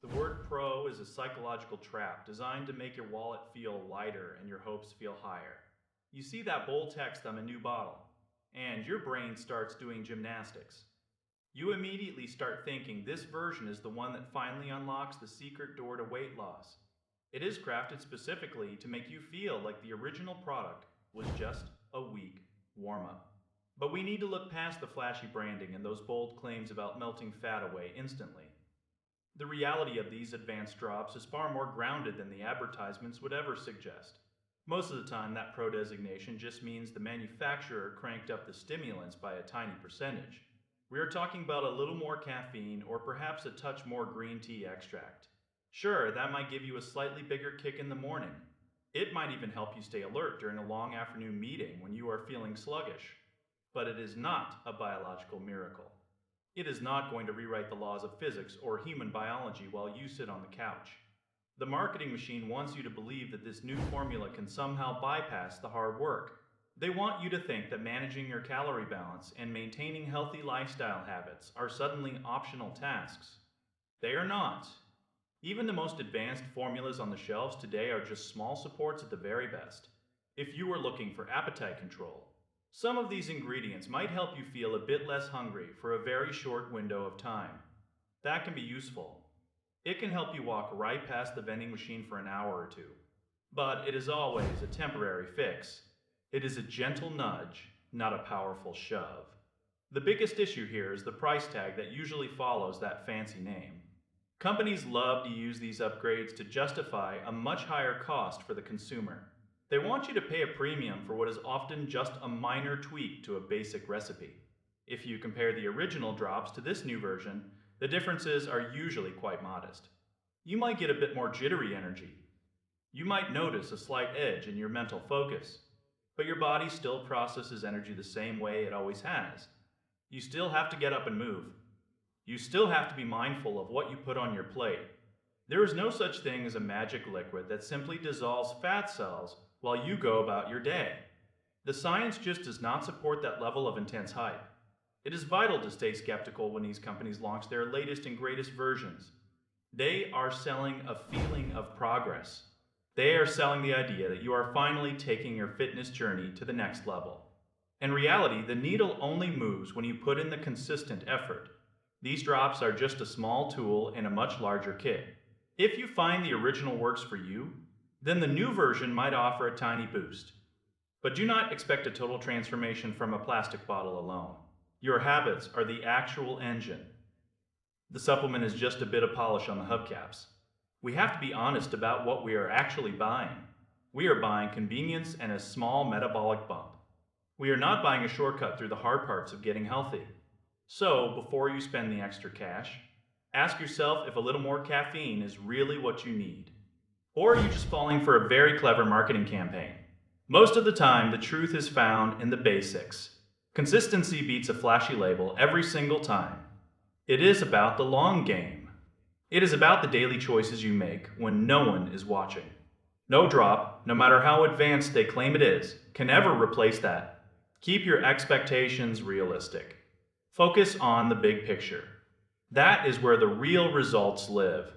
The word pro is a psychological trap designed to make your wallet feel lighter and your hopes feel higher. You see that bold text on the new bottle, and your brain starts doing gymnastics. You immediately start thinking this version is the one that finally unlocks the secret door to weight loss. It is crafted specifically to make you feel like the original product was just a weak warm up. But we need to look past the flashy branding and those bold claims about melting fat away instantly. The reality of these advanced drops is far more grounded than the advertisements would ever suggest. Most of the time, that pro designation just means the manufacturer cranked up the stimulants by a tiny percentage. We are talking about a little more caffeine or perhaps a touch more green tea extract. Sure, that might give you a slightly bigger kick in the morning. It might even help you stay alert during a long afternoon meeting when you are feeling sluggish. But it is not a biological miracle. It is not going to rewrite the laws of physics or human biology while you sit on the couch. The marketing machine wants you to believe that this new formula can somehow bypass the hard work. They want you to think that managing your calorie balance and maintaining healthy lifestyle habits are suddenly optional tasks. They are not. Even the most advanced formulas on the shelves today are just small supports at the very best. If you are looking for appetite control, some of these ingredients might help you feel a bit less hungry for a very short window of time. That can be useful. It can help you walk right past the vending machine for an hour or two. But it is always a temporary fix. It is a gentle nudge, not a powerful shove. The biggest issue here is the price tag that usually follows that fancy name. Companies love to use these upgrades to justify a much higher cost for the consumer. They want you to pay a premium for what is often just a minor tweak to a basic recipe. If you compare the original drops to this new version, the differences are usually quite modest. You might get a bit more jittery energy. You might notice a slight edge in your mental focus, but your body still processes energy the same way it always has. You still have to get up and move. You still have to be mindful of what you put on your plate. There is no such thing as a magic liquid that simply dissolves fat cells while you go about your day. The science just does not support that level of intense hype. It is vital to stay skeptical when these companies launch their latest and greatest versions. They are selling a feeling of progress. They are selling the idea that you are finally taking your fitness journey to the next level. In reality, the needle only moves when you put in the consistent effort. These drops are just a small tool in a much larger kit. If you find the original works for you, then the new version might offer a tiny boost. But do not expect a total transformation from a plastic bottle alone. Your habits are the actual engine. The supplement is just a bit of polish on the hubcaps. We have to be honest about what we are actually buying. We are buying convenience and a small metabolic bump. We are not buying a shortcut through the hard parts of getting healthy. So, before you spend the extra cash, ask yourself if a little more caffeine is really what you need. Or are you just falling for a very clever marketing campaign? Most of the time, the truth is found in the basics. Consistency beats a flashy label every single time. It is about the long game. It is about the daily choices you make when no one is watching. No drop, no matter how advanced they claim it is, can ever replace that. Keep your expectations realistic. Focus on the big picture. That is where the real results live.